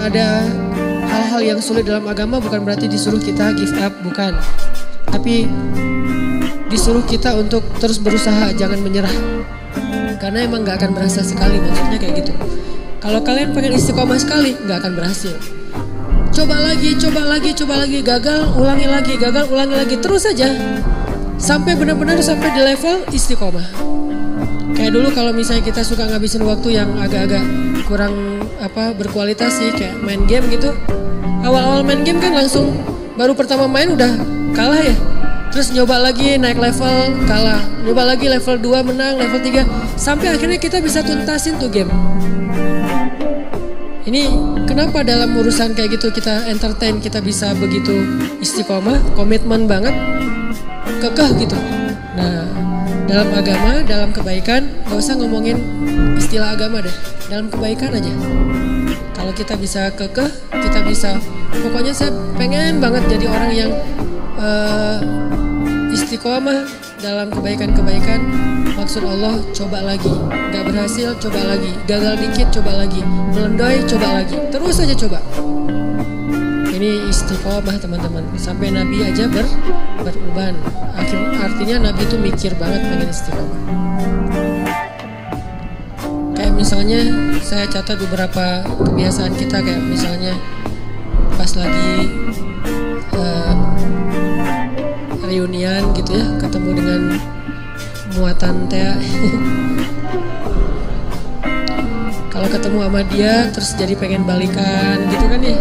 ada hal-hal yang sulit dalam agama bukan berarti disuruh kita give up, bukan. Tapi disuruh kita untuk terus berusaha, jangan menyerah. Karena emang gak akan berhasil sekali, maksudnya kayak gitu. Kalau kalian pengen istiqomah sekali, gak akan berhasil. Coba lagi, gagal, ulangi lagi, gagal, ulangi lagi, terus aja. Sampai benar-benar sampai di level istiqomah. Kayak dulu kalau misalnya kita suka ngabisin waktu yang agak-agak kurang berkualitas sih, kayak main game gitu. Awal-awal main game kan langsung baru pertama main udah kalah ya. Terus nyoba lagi naik level, kalah. Nyoba lagi level 2 menang, level 3. Sampai akhirnya kita bisa tuntasin tuh game. Ini kenapa dalam urusan kayak gitu kita entertain, kita bisa begitu istiqomah, komitmen banget, kekeh gitu. Nah, dalam agama, dalam kebaikan, gak usah ngomongin istilah agama deh. Dalam kebaikan aja. Kalau kita bisa kekeh, kita bisa, pokoknya saya pengen banget jadi orang yang istiqomah dalam kebaikan-kebaikan. Maksud Allah, coba lagi. Gak berhasil, coba lagi. Gagal dikit, coba lagi. Melendoy, coba lagi. Terus aja coba. Ini istiqomah teman-teman. Sampai Nabi aja beruban. Artinya Nabi itu mikir banget pengen istiqomah. Kayak misalnya saya catat beberapa kebiasaan kita, kayak misalnya pas lagi reunian gitu ya, ketemu dengan muatan Tea. Kalau ketemu sama dia terus jadi pengen balikan gitu kan ya.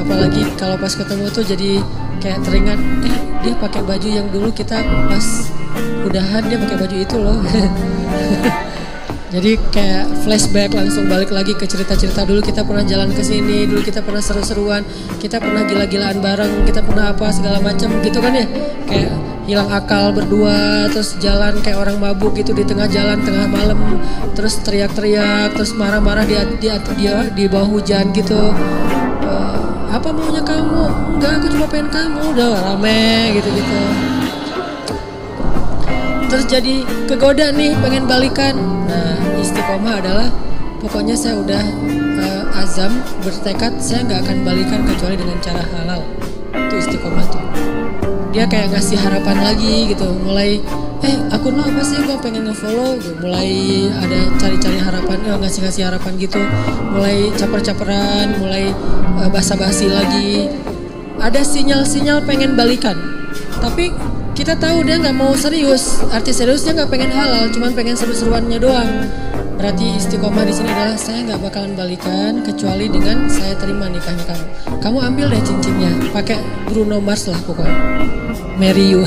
Apalagi kalau pas ketemu tuh jadi kayak teringat, dia pakai baju yang dulu kita pas udahan dia pakai baju itu loh. Jadi kayak flashback, langsung balik lagi ke cerita-cerita dulu kita pernah jalan ke sini, dulu kita pernah seru-seruan, kita pernah gila-gilaan bareng, kita pernah apa segala macam gitu kan ya. Kayak hilang akal berdua, terus jalan kayak orang mabuk gitu di tengah jalan, tengah malam, terus teriak-teriak, terus marah-marah di bawah hujan gitu. Apa maunya kamu? Enggak, aku cuma pengen kamu. Udah rame gitu-gitu. Terus jadi kegoda nih pengen balikan. Nah, istiqomah adalah pokoknya saya udah azam, bertekad saya nggak akan balikan kecuali dengan cara halal. Itu istiqomah tuh. Dia kayak ngasih harapan lagi gitu. Mulai akun lo apa sih, gue pengen nge-follow. Mulai ada cari-cari harapan, ngasih-ngasih harapan gitu. Mulai caper-caperan, mulai basa-basi lagi. Ada sinyal-sinyal pengen balikan. Tapi kita tahu dia nggak mau serius. Arti seriusnya nggak pengen halal, cuman pengen seru-seruannya doang. Berarti istiqomah di sini adalah saya nggak bakalan balikan kecuali dengan saya terima nikahnya kamu. Kamu ambil deh cincinnya, pakai Bruno Mars lah pokoknya. Marry you.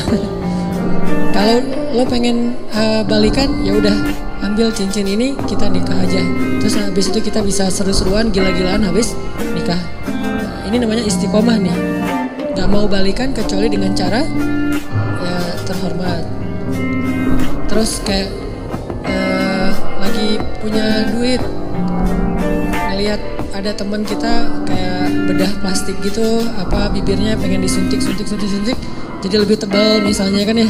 Kalau lo pengen balikan, ya udah ambil cincin ini, kita nikah aja. Terus habis itu kita bisa seru-seruan, gila-gilaan habis nikah. Nah, ini namanya istiqomah nih. Gak mau balikan kecuali dengan cara ya terhormat. Terus kayak lagi punya duit, ngelihat ada teman kita kayak bedah plastik gitu, apa bibirnya pengen disuntik, jadi lebih tebal misalnya kan ya,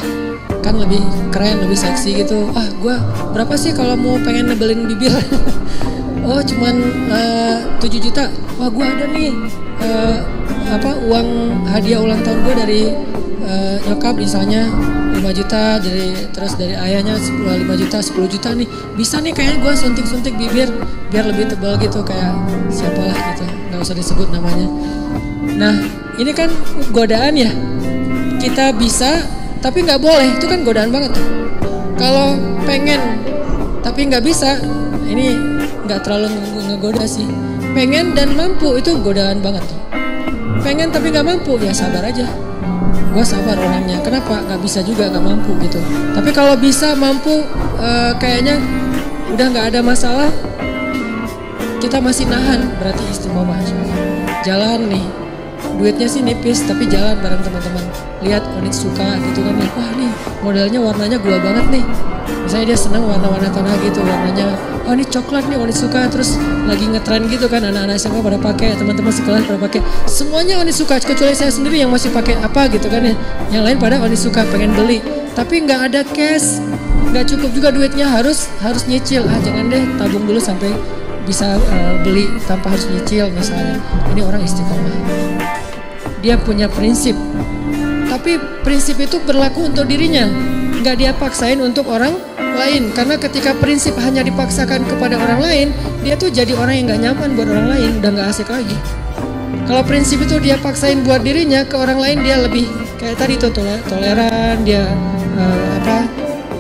kan lebih keren, lebih seksi gitu. Gue berapa sih kalau mau pengen nebelin bibir? Oh cuman 7 juta. Wah gue ada nih uang hadiah ulang tahun gue dari nyokap misalnya 5 juta, terus dari ayahnya 5 juta, 10 juta nih. Bisa nih kayaknya gue suntik-suntik bibir biar lebih tebal gitu, kayak siapalah gitu, gak usah disebut namanya. Nah ini kan godaan ya, kita bisa tapi gak boleh, itu kan godaan banget tuh. Kalau pengen tapi gak bisa, ini gak terlalu ngegoda sih. Pengen dan mampu itu godaan banget tuh. Pengen tapi gak mampu, ya sabar aja. Gue sabar orangnya, kenapa? Gak bisa juga, gak mampu gitu. Tapi kalau bisa, mampu, kayaknya udah gak ada masalah, kita masih nahan, berarti istiqomah. Jalan nih, duitnya sih nipis, tapi jalan bareng teman-teman. Lihat Onyx suka gitu kan, wah nih modelnya warnanya gua banget nih. Misalnya dia senang warna-warna tanah gitu, warnanya, oh ini coklat nih Onyx suka, terus lagi ngetren gitu kan, anak-anak SMA pada pakai, teman-teman sekelas pada pakai, semuanya Onyx suka, kecuali saya sendiri yang masih pakai apa gitu kan ya, yang lain pada Onyx suka, pengen beli, tapi nggak ada cash, nggak cukup juga duitnya, harus nyicil. Jangan deh, tabung dulu sampai bisa beli tanpa harus nyicil misalnya. Ini orang istiqomah. Dia punya prinsip, tapi prinsip itu berlaku untuk dirinya, nggak dia paksain untuk orang lain. Karena ketika prinsip hanya dipaksakan kepada orang lain, dia tuh jadi orang yang nggak nyaman buat orang lain, udah nggak asik lagi. Kalau prinsip itu dia paksain buat dirinya, ke orang lain dia lebih kayak tadi tuh toleran, dia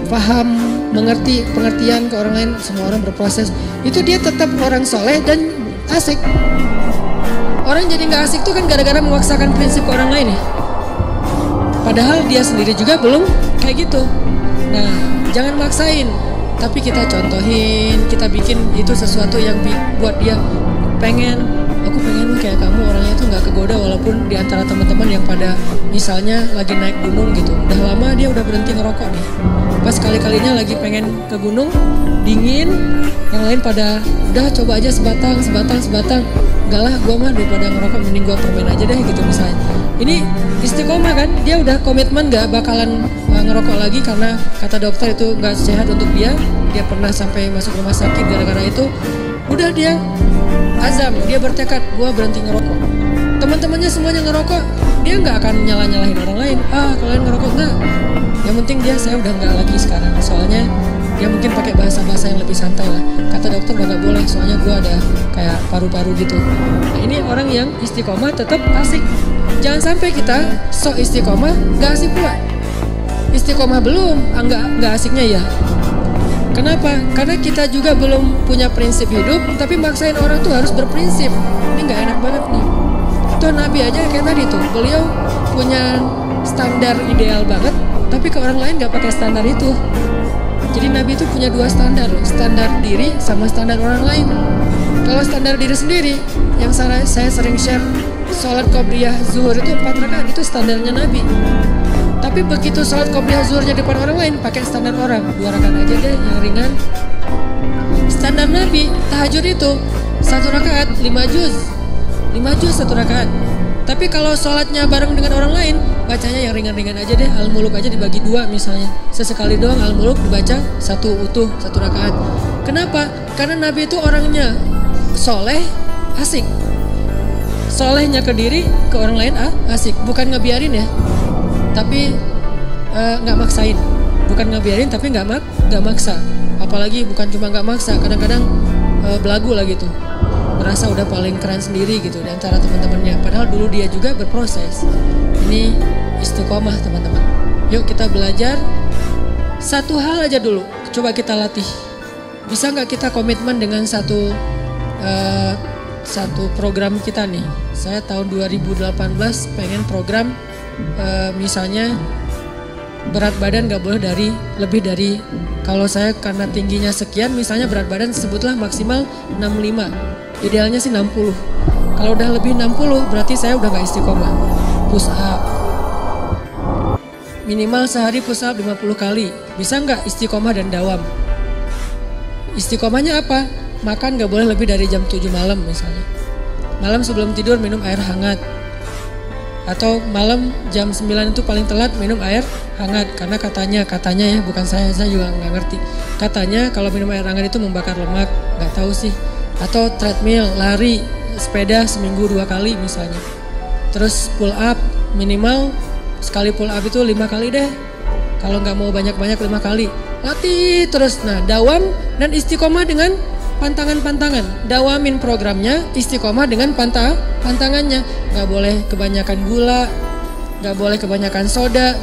paham, mengerti, pengertian ke orang lain, semua orang berproses. Itu dia tetap orang soleh dan asik. Orang jadi nggak asik tuh kan gara-gara memaksakan prinsip ke orang lain ya. Padahal dia sendiri juga belum kayak gitu. Nah, jangan maksain, tapi kita contohin, kita bikin itu sesuatu yang buat dia pengen. Aku pengen kayak kamu, orangnya itu nggak kegoda walaupun di antara teman-teman yang pada misalnya lagi naik gunung gitu. Udah lama dia udah berhenti ngerokok nih. Pas kali-kalinya lagi pengen ke gunung, dingin, yang lain pada udah coba aja sebatang. Enggak lah, gue mah daripada ngerokok mending gue permen aja deh gitu misalnya. Ini istiqomah kan, dia udah komitmen gak bakalan ngerokok lagi karena kata dokter itu gak sehat untuk dia. Dia pernah sampai masuk rumah sakit gara-gara itu. Udah dia azam, dia bertekad, gue berhenti ngerokok. Teman-temannya semuanya ngerokok, dia gak akan nyalahin orang lain. Kalian ngerokok enggak? Yang penting saya udah gak lagi sekarang. Soalnya dia mungkin pakai bahasa-bahasa yang lebih santai lah. Kata dokter udah gak boleh, soalnya gue ada kayak paru-paru gitu. Nah, ini orang yang istiqomah tetap asik. Jangan sampai kita sok istiqomah gak asik pula. Istiqomah belum, gak asiknya ya. Kenapa? Karena kita juga belum punya prinsip hidup, tapi maksain orang tuh harus berprinsip. Ini gak enak banget nih. Tuh Nabi aja kayak tadi tuh, beliau punya standar ideal banget, tapi ke orang lain gak pakai standar itu. Jadi Nabi itu punya dua standar, standar diri sama standar orang lain. Kalau standar diri sendiri, yang saya sering share, sholat qobliyah zuhur itu 4 rakaat, itu standarnya Nabi. Tapi begitu sholat qobliyah zuhurnya depan orang lain, pakai standar orang, 2 rakaat aja deh, yang ringan. Standar Nabi, tahajud itu 1 rakaat 5 juz 1 rakaat. Tapi kalau sholatnya bareng dengan orang lain, bacanya yang ringan-ringan aja deh. Al-Muluk aja dibagi 2 misalnya. Sesekali doang Al-Muluk dibaca 1 utuh 1 rakaat. Kenapa? Karena Nabi itu orangnya soleh, asik. Solehnya ke diri, ke orang lain asik. Bukan ngebiarin ya, tapi nggak maksain. Bukan ngebiarin tapi nggak maksa. Apalagi bukan cuma nggak maksa, kadang-kadang belagu lah gitu. Merasa udah paling keren sendiri gitu di antara teman-temannya. Padahal dulu dia juga berproses. Ini istiqomah teman-teman. Yuk kita belajar satu hal aja dulu. Coba kita latih. Bisa nggak kita komitmen dengan satu program kita nih. Saya tahun 2018 pengen program misalnya berat badan nggak boleh lebih dari, kalau saya karena tingginya sekian misalnya berat badan sebutlah maksimal 65. Idealnya sih 60. Kalau udah lebih 60 berarti saya udah gak istiqomah. Push up. Minimal sehari push up 50 kali. Bisa gak istiqomah dan dawam? Istiqomahnya apa? Makan gak boleh lebih dari jam 7 malam misalnya. Malam sebelum tidur minum air hangat. Atau malam jam 9 itu paling telat minum air hangat. Karena katanya ya, bukan saya juga gak ngerti. Katanya kalau minum air hangat itu membakar lemak. Gak tahu sih. Atau treadmill, lari, sepeda seminggu 2 kali misalnya. Terus pull up, minimal sekali pull up itu 5 kali deh. Kalau nggak mau banyak-banyak 5 kali. Latih terus. Nah, dawam dan istiqomah dengan pantangan-pantangan. Dawamin programnya, istiqomah dengan pantangannya. Nggak boleh kebanyakan gula, nggak boleh kebanyakan soda.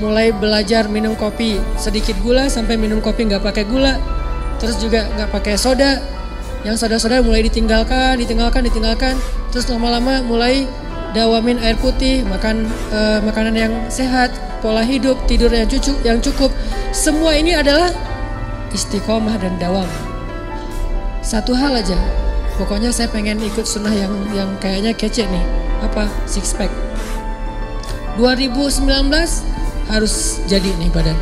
Mulai belajar minum kopi sedikit gula sampai minum kopi nggak pakai gula. Terus juga nggak pakai soda. Yang soda-soda mulai ditinggalkan. Terus lama-lama mulai dawamin air putih, makan makanan yang sehat, pola hidup, tidur yang cukup. Semua ini adalah istiqomah dan dawam. Satu hal aja, pokoknya saya pengen ikut sunnah yang kayaknya kece nih. Apa? Six pack. 2019 harus jadi nih badan.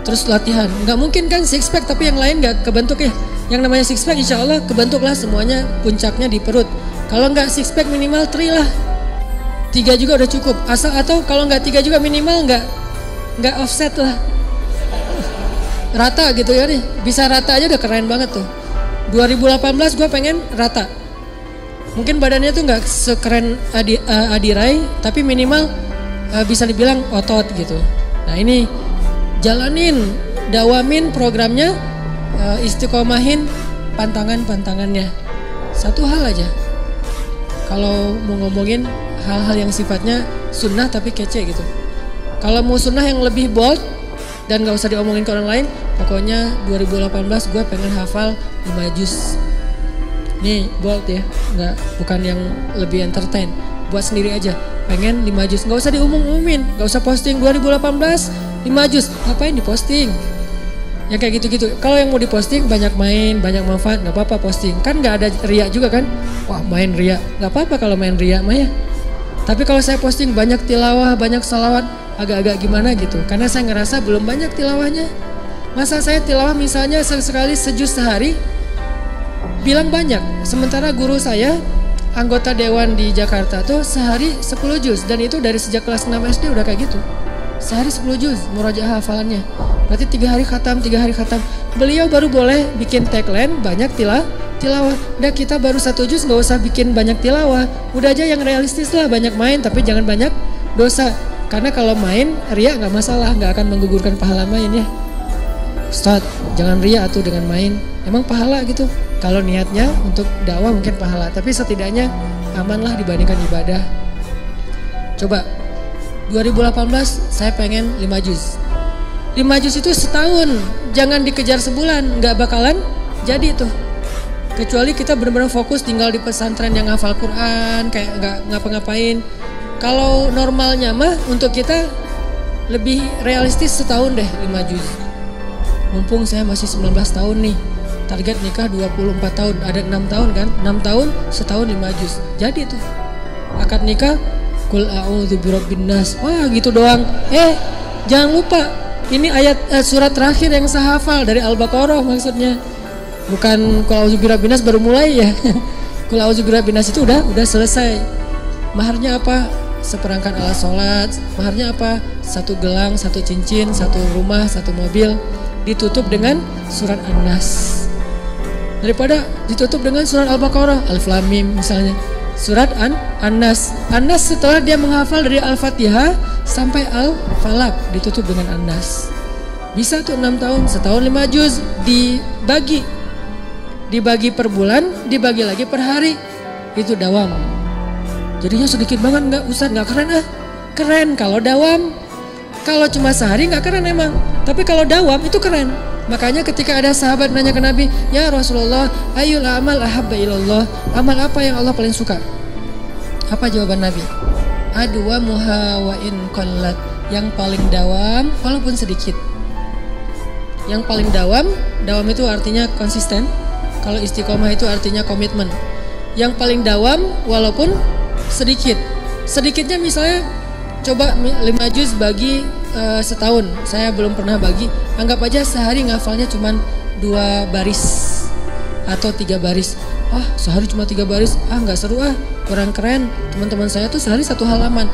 Terus latihan, nggak mungkin kan six pack tapi yang lain nggak kebentuk ya. Yang namanya six pack insya Allah kebentuklah semuanya, puncaknya di perut. Kalau nggak six pack minimal 3 lah, 3 juga udah cukup. Atau kalau nggak 3 juga minimal nggak offset lah. rata gitu ya nih. Bisa rata aja udah keren banget tuh. 2018 gue pengen rata. Mungkin badannya tuh nggak sekeren Adirai, tapi minimal bisa dibilang otot gitu. Nah ini jalanin, dawamin programnya, istiqomahin pantangannya. Satu hal aja. Kalau mau ngomongin hal-hal yang sifatnya sunnah tapi kece gitu. Kalau mau sunnah yang lebih bold dan gak usah diomongin ke orang lain, pokoknya 2018 gue pengen hafal 5 juz. Nih bold ya, bukan yang lebih entertain, buat sendiri aja. Pengen 5 juz, gak usah diumum-umumin, gak usah posting 2018 5 juz, ngapain diposting? Ya kayak gitu-gitu. Kalau yang mau diposting banyak main, banyak manfaat, gak apa-apa posting. Kan gak ada riak juga kan? Wah main riak, gak apa-apa kalau main riak mah ya. Tapi kalau saya posting banyak tilawah, banyak salawat, agak-agak gimana gitu. Karena saya ngerasa belum banyak tilawahnya. Masa saya tilawah misalnya sekali sejuz sehari, bilang banyak. Sementara guru saya, anggota dewan di Jakarta tuh sehari 10 juz. Dan itu dari sejak kelas 6 SD udah kayak gitu. Sehari 10 juz, murojaah hafalannya. Berarti 3 hari khatam, 3 hari khatam. Beliau baru boleh bikin tagline banyak tilawah. Udah kita baru 1 juz gak usah bikin banyak tilawah. Udah aja yang realistis lah, banyak main tapi jangan banyak dosa. Karena kalau main ria gak masalah, gak akan menggugurkan pahala main ya. Ustaz, jangan ria tuh dengan main. Emang pahala gitu. Kalau niatnya untuk dakwah mungkin pahala, tapi setidaknya amanlah dibandingkan ibadah. Coba 2018 saya pengen 5 juz. 5 juz itu setahun, jangan dikejar sebulan, nggak bakalan jadi tuh. Kecuali kita benar-benar fokus tinggal di pesantren yang hafal Quran, kayak nggak ngapa-ngapain. Kalau normalnya mah untuk kita lebih realistis setahun deh 5 juz. Mumpung saya masih 19 tahun nih. Target nikah 24 tahun, ada 6 tahun kan? 6 tahun, setahun 5 juz. Jadi tuh, akad nikah, Qul a'udzu birabbin nas. Wah gitu doang. Jangan lupa, ini ayat surat terakhir yang saya hafal dari Al-Baqarah maksudnya. Bukan Qul a'udzu birabbin nas baru mulai ya. Qul a'udzu birabbin nas itu udah selesai. Maharnya apa? Seperangkat alat sholat. Maharnya apa? 1 gelang, 1 cincin, 1 rumah, 1 mobil. Ditutup dengan surat An-Nas. Daripada ditutup dengan surat Al-Baqarah, Alif Lam Mim misalnya. Surat An-Nas. An-Nas setelah dia menghafal dari Al-Fatihah sampai Al-Falaq, ditutup dengan An-Nas. Bisa tuh 6 tahun, setahun 5 juz, dibagi per bulan, dibagi lagi per hari. Itu dawam. Jadinya sedikit banget, enggak Ustaz, enggak keren ah. Keren kalau dawam. Kalau cuma sehari enggak keren emang. Tapi kalau dawam itu keren. Makanya ketika ada sahabat nanya ke Nabi, "Ya Rasulullah, ayyul amal ahabba ilallah?" Amal apa yang Allah paling suka? Apa jawaban Nabi? Adwa muha wa in qallat. Yang paling dawam walaupun sedikit. Yang paling dawam itu artinya konsisten. Kalau istiqomah itu artinya komitmen. Yang paling dawam walaupun sedikit. Sedikitnya misalnya coba 5 juz bagi setahun, saya belum pernah bagi. Anggap aja sehari ngafalnya cuma 2 baris atau 3 baris. Sehari cuma 3 baris, nggak seru kurang keren. Teman-teman saya tuh sehari 1 halaman.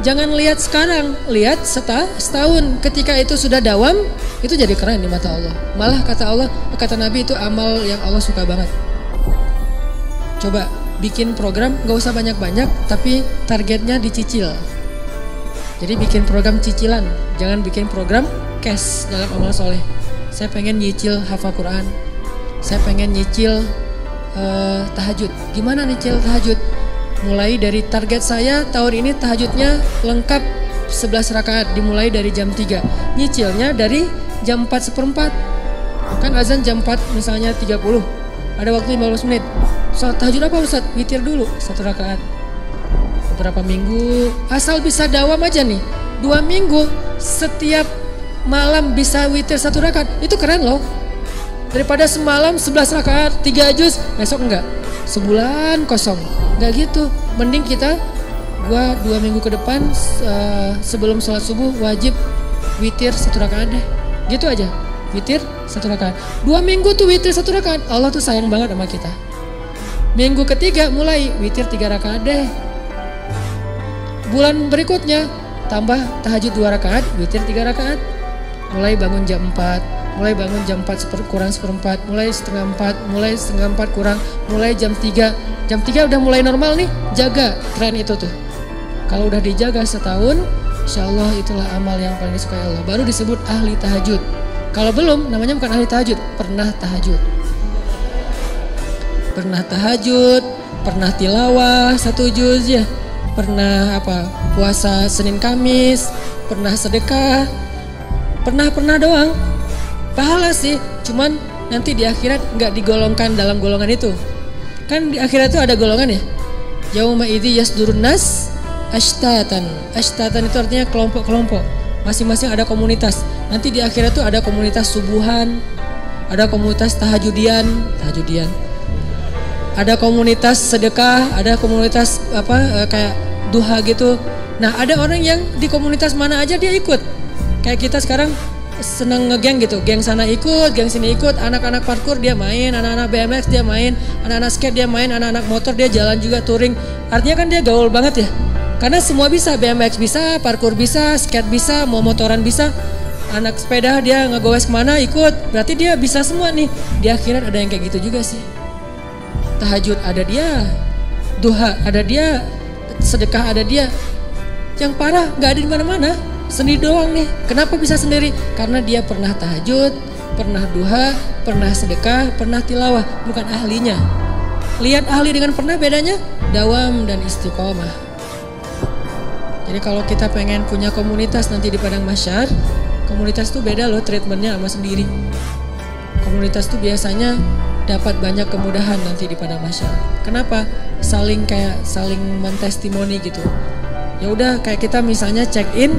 Jangan lihat sekarang, lihat setahun. Ketika itu sudah dawam, itu jadi keren di mata Allah. Malah kata Nabi itu amal yang Allah suka banget. Coba bikin program, gak usah banyak-banyak, tapi targetnya dicicil. Jadi bikin program cicilan, jangan bikin program cash dalam amal soleh. Saya pengen nyicil hafal Quran, saya pengen nyicil tahajud. Gimana nyicil tahajud? Mulai dari target saya tahun ini tahajudnya lengkap 11 rakaat, dimulai dari jam 3. Nyicilnya dari jam 4:04. Kan azan jam 4 misalnya 30. Ada waktu 15 menit. Salat tahajud apa Ustaz? Witir dulu 1 rakaat. Beberapa minggu, asal bisa dawam aja nih 2 minggu, setiap malam bisa witir 1 rakaat, itu keren loh. Daripada semalam 11 rakaat 3 juz, besok enggak, sebulan kosong, enggak gitu. Mending gua 2 minggu ke depan sebelum sholat subuh wajib witir 1 rakaat deh, gitu aja. Witir 1 rakaat, 2 minggu tuh witir 1 rakaat. Allah tuh sayang banget sama kita. Minggu ketiga mulai witir 3 rakaat deh. Bulan berikutnya tambah tahajud 2 rakaat, witir 3 rakaat. Mulai bangun jam 4, mulai bangun jam 4 kurang seperempat, mulai setengah 4, mulai setengah 4 kurang, mulai jam 3. Jam 3 udah mulai normal nih, jaga tren itu tuh. Kalau udah dijaga setahun, insya Allah itulah amal yang paling disukai Allah. Baru disebut ahli tahajud. Kalau belum, namanya bukan ahli tahajud, pernah tahajud. Pernah tahajud, pernah tilawah 1 juz ya, pernah puasa Senin Kamis, pernah sedekah, pernah doang. Pahala sih, cuman nanti di akhirat nggak digolongkan dalam golongan itu. Kan di akhirat itu ada golongan ya. Yauma idzi yasdurun nas ashtatan. Ashtatan itu artinya kelompok-kelompok. Masing-masing ada komunitas. Nanti di akhirat itu ada komunitas subuhan, ada komunitas tahajudian. Ada komunitas sedekah, ada komunitas kayak duha gitu. Nah, ada orang yang di komunitas mana aja dia ikut. Kayak kita sekarang seneng ngegeng gitu, geng sana ikut, geng sini ikut, anak-anak parkour dia main, anak-anak BMX dia main, anak-anak skate dia main, anak-anak motor dia jalan juga touring. Artinya kan dia gaul banget ya. Karena semua bisa, BMX bisa, parkour bisa, skate bisa, mau motoran bisa. Anak sepeda dia ngegoes kemana ikut, berarti dia bisa semua nih. Di akhirat ada yang kayak gitu juga sih. Tahajud ada dia, duha ada dia, sedekah ada dia. Yang parah nggak ada di mana-mana, sendiri doang nih. Kenapa bisa sendiri? Karena dia pernah tahajud, pernah duha, pernah sedekah, pernah tilawah, bukan ahlinya. Lihat ahli dengan pernah bedanya, dawam dan istiqomah. Jadi kalau kita pengen punya komunitas nanti di padang mahsyar, komunitas tuh beda loh treatmentnya sama sendiri. Komunitas tuh biasanya dapat banyak kemudahan nanti di padang mahsyar. Kenapa? Saling mentestimoni gitu. Ya udah kayak kita misalnya check in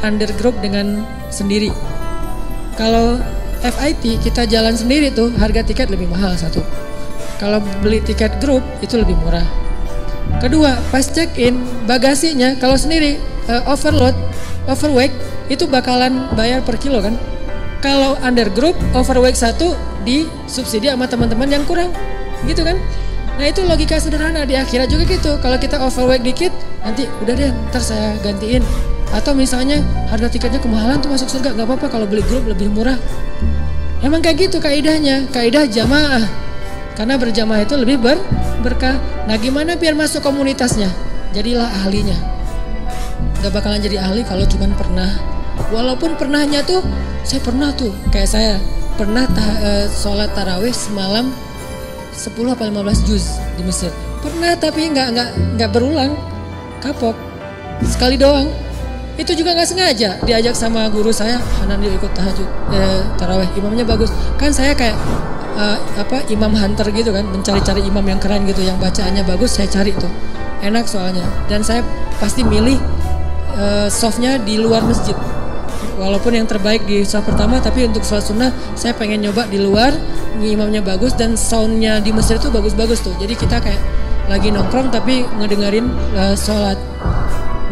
under group dengan sendiri. Kalau FIT kita jalan sendiri tuh harga tiket lebih mahal satu. Kalau beli tiket grup itu lebih murah. Kedua, pas check in bagasinya kalau sendiri overweight itu bakalan bayar per kilo kan. Kalau under group overweight satu disubsidi sama teman-teman yang kurang, gitu kan? Nah itu logika sederhana di akhirat juga gitu. Kalau kita overweight dikit, nanti udah deh, ntar saya gantiin. Atau misalnya harga tiketnya kemahalan tuh masuk surga, nggak apa-apa kalau beli grup lebih murah. Emang kayak gitu kaidahnya, kaidah jamaah. Karena berjamaah itu lebih berkah. Nah gimana biar masuk komunitasnya? Jadilah ahlinya. Gak bakalan jadi ahli kalau cuman pernah. Walaupun pernahnya tuh, saya pernah tuh, kayak saya pernah sholat tarawih semalam 10 atau 15 juz di Mesir. Pernah tapi nggak berulang, kapok sekali doang. Itu juga nggak sengaja diajak sama guru saya, Hanan dia ikut tarawih, imamnya bagus. Kan saya kayak imam hunter gitu kan, mencari-cari imam yang keren gitu, yang bacaannya bagus saya cari tuh, enak soalnya. Dan saya pasti milih softnya di luar masjid. Walaupun yang terbaik di sholat pertama, tapi untuk sholat sunnah saya pengen nyoba di luar, imamnya bagus dan soundnya di Mesir itu bagus-bagus tuh. Jadi kita kayak lagi nongkrong tapi ngedengerin sholat.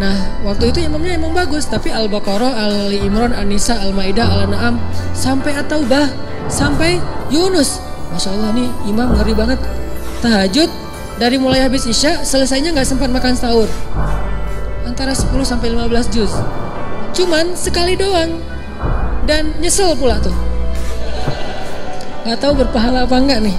Nah waktu itu imamnya emang bagus, tapi Al-Baqarah, Ali Imran, An-Nisa, Al-Maidah, Al-An'am, sampai At-Taubah, sampai Yunus. Masya Allah nih imam ngeri banget. Tahajud dari mulai habis isya, selesainya nggak sempat makan sahur. Antara 10 sampai 15 juz. Cuman sekali doang. Dan nyesel pula tuh. Gak tahu berpahala apa enggak nih.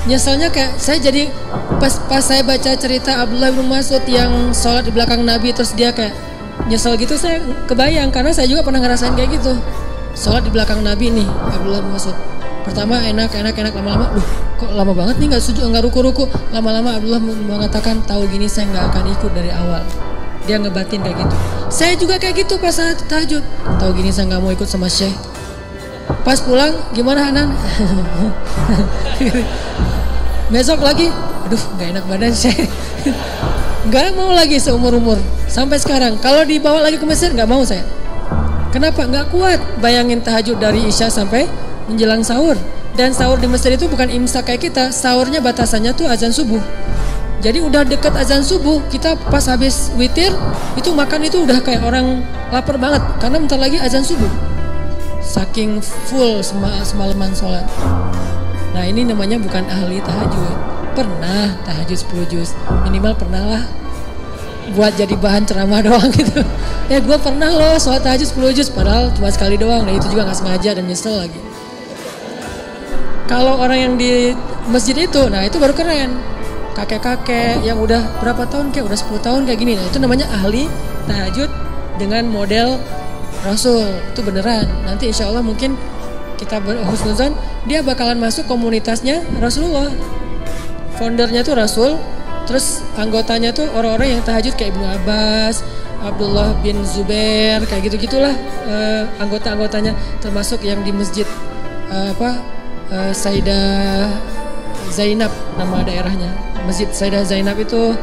Nyeselnya kayak saya jadi pas saya baca cerita Abdullah bin Mas'ud yang sholat di belakang Nabi terus dia kayak nyesel gitu, saya kebayang karena saya juga pernah ngerasain kayak gitu. Sholat di belakang Nabi nih Abdullah bin Mas'ud. Pertama enak lama-lama, kok lama banget nih nggak sujud, nggak ruku. Lama-lama Abdullah mengatakan tahu gini saya nggak akan ikut dari awal. Dia ngebatin kayak gitu. Saya juga kayak gitu pas saat tahajud. Tahu gini saya nggak mau ikut sama Syekh. Pas pulang gimana Hanan? Besok lagi, aduh nggak enak badan Syekh. Nggak mau lagi seumur-umur. Sampai sekarang kalau dibawa lagi ke Mesir nggak mau saya. Kenapa? Nggak kuat. Bayangin tahajud dari Isya sampai menjelang sahur. Dan sahur di Mesir itu bukan imsak kayak kita. Sahurnya batasannya tuh azan subuh. Jadi udah deket azan subuh, kita pas habis witir itu makan itu udah kayak orang lapar banget karena bentar lagi azan subuh. Saking full semalaman sholat. Nah ini namanya bukan ahli tahajud. Pernah tahajud 10 juz, minimal pernah lah. buat jadi bahan ceramah doang gitu. Ya gue pernah loh sholat tahajud 10 juz padahal cuma sekali doang. Nah itu juga gak sengaja dan nyesel lagi. Kalau orang yang di masjid itu, nah itu baru keren. Kakek-kakek yang udah berapa tahun, kayak udah 10 tahun kayak gini. Nah itu namanya ahli tahajud dengan model Rasul. Itu beneran. Nanti insya Allah mungkin kita berhusnuzon, dia bakalan masuk komunitasnya Rasulullah. Foundernya tuh Rasul. Terus anggotanya tuh orang-orang yang tahajud kayak Ibnu Abbas, Abdullah bin Zubair, kayak gitu-gitulah anggota-anggotanya, termasuk yang di masjid Sayyidah Zainab nama daerahnya. Masjid Sayyidah Zainab itu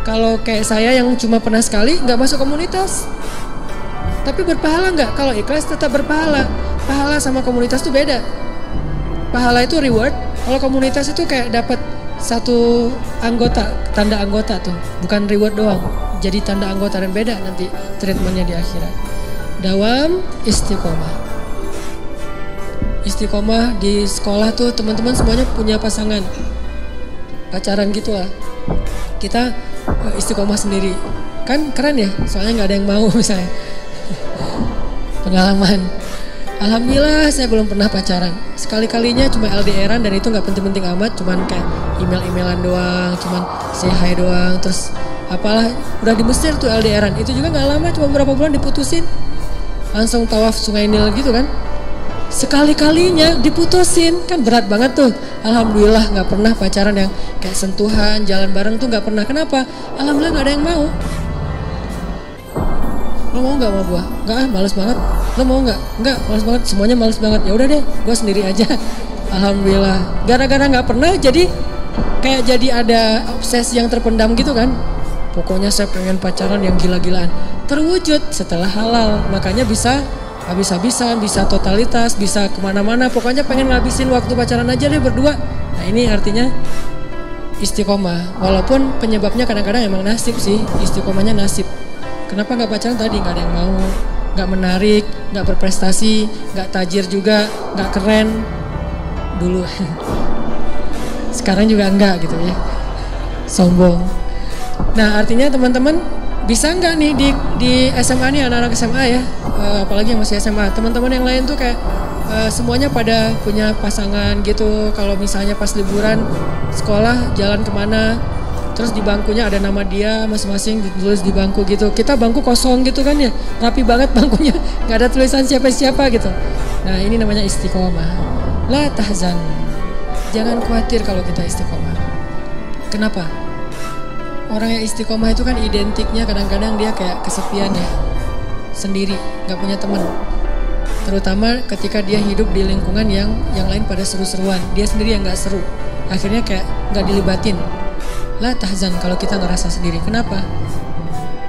kalau kayak saya yang cuma pernah sekali nggak masuk komunitas. Tapi berpahala nggak? Kalau ikhlas tetap berpahala. Pahala sama komunitas tuh beda. Pahala itu reward, kalau komunitas itu kayak dapat satu anggota, tanda anggota tuh, bukan reward doang. Jadi tanda anggota dan beda nanti treatmentnya di akhirat. Dawam istiqomah. Istiqomah di sekolah tuh teman-teman semuanya punya pasangan, pacaran gitu lah. Kita istiqomah sendiri, kan keren ya. Soalnya nggak ada yang mau misalnya. Pengalaman. Alhamdulillah saya belum pernah pacaran. Sekali-kalinya cuma LDRan dan itu gak penting-penting amat. Cuman kayak email-emailan doang, cuman say hi doang. Terus apalah, udah di Mesir tuh LDRan. Itu juga gak lama, cuma beberapa bulan diputusin. Langsung tawaf Sungai Nil gitu kan. Sekali-kalinya diputusin, kan berat banget tuh. Alhamdulillah gak pernah pacaran yang kayak sentuhan, jalan bareng tuh gak pernah. Kenapa? Alhamdulillah gak ada yang mau. Lo mau nggak sama gue? Nggak, males banget. Lo mau nggak? Nggak, males banget. Semuanya males banget. Ya udah deh, gue sendiri aja. Alhamdulillah. Gara-gara nggak pernah, jadi kayak jadi ada obsesi yang terpendam gitu kan. Pokoknya saya pengen pacaran yang gila-gilaan. Terwujud setelah halal. Makanya bisa habis-habisan, bisa totalitas, bisa kemana-mana. Pokoknya pengen ngabisin waktu pacaran aja deh berdua. Nah ini artinya istiqomah. Walaupun penyebabnya kadang-kadang emang nasib sih. Istiqomahnya nasib. Kenapa nggak pacaran tadi? Nggak ada yang mau, nggak menarik, nggak berprestasi, nggak tajir juga, nggak keren dulu. Sekarang juga enggak gitu ya, sombong. Nah artinya teman-teman bisa nggak nih di SMA nih, anak-anak SMA ya, apalagi yang masih SMA. Teman-teman yang lain tuh kayak semuanya pada punya pasangan gitu. Kalau misalnya pas liburan sekolah jalan kemana, terus di bangkunya ada nama dia masing-masing ditulis di bangku gitu. Kita bangku kosong gitu kan ya, rapi banget bangkunya, nggak ada tulisan siapa-siapa gitu. Nah ini namanya istiqomah. La tahzan, jangan khawatir kalau kita istiqomah. Kenapa? Orang yang istiqomah itu kan identiknya kadang-kadang dia kayak kesepian ya, sendiri, nggak punya teman. Terutama ketika dia hidup di lingkungan yang lain pada seru-seruan, dia sendiri yang nggak seru. Akhirnya kayak nggak dilibatin. La tahzan kalau kita ngerasa sendiri. Kenapa?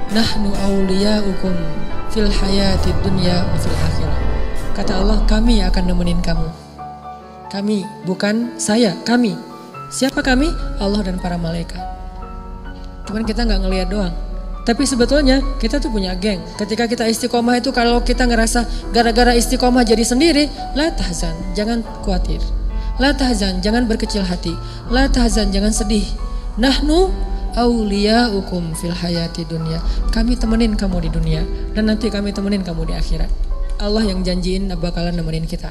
Nahnu awliya'ukum fil hayati dunya wa fil akhirah. Kata Allah, kami akan nemenin kamu. Kami, bukan saya, kami. Siapa kami? Allah dan para malaikat. Cuman kita nggak ngelihat doang. Tapi sebetulnya kita tuh punya geng. Ketika kita istiqomah itu, kalau kita ngerasa gara-gara istiqomah jadi sendiri, la tahzan, jangan khawatir. La tahzan, jangan berkecil hati. La tahzan, jangan sedih. Nahnu awliya'ukum fil hayati dunya. Kami temenin kamu di dunia dan nanti kami temenin kamu di akhirat. Allah yang janjiin bakalan nemenin kita.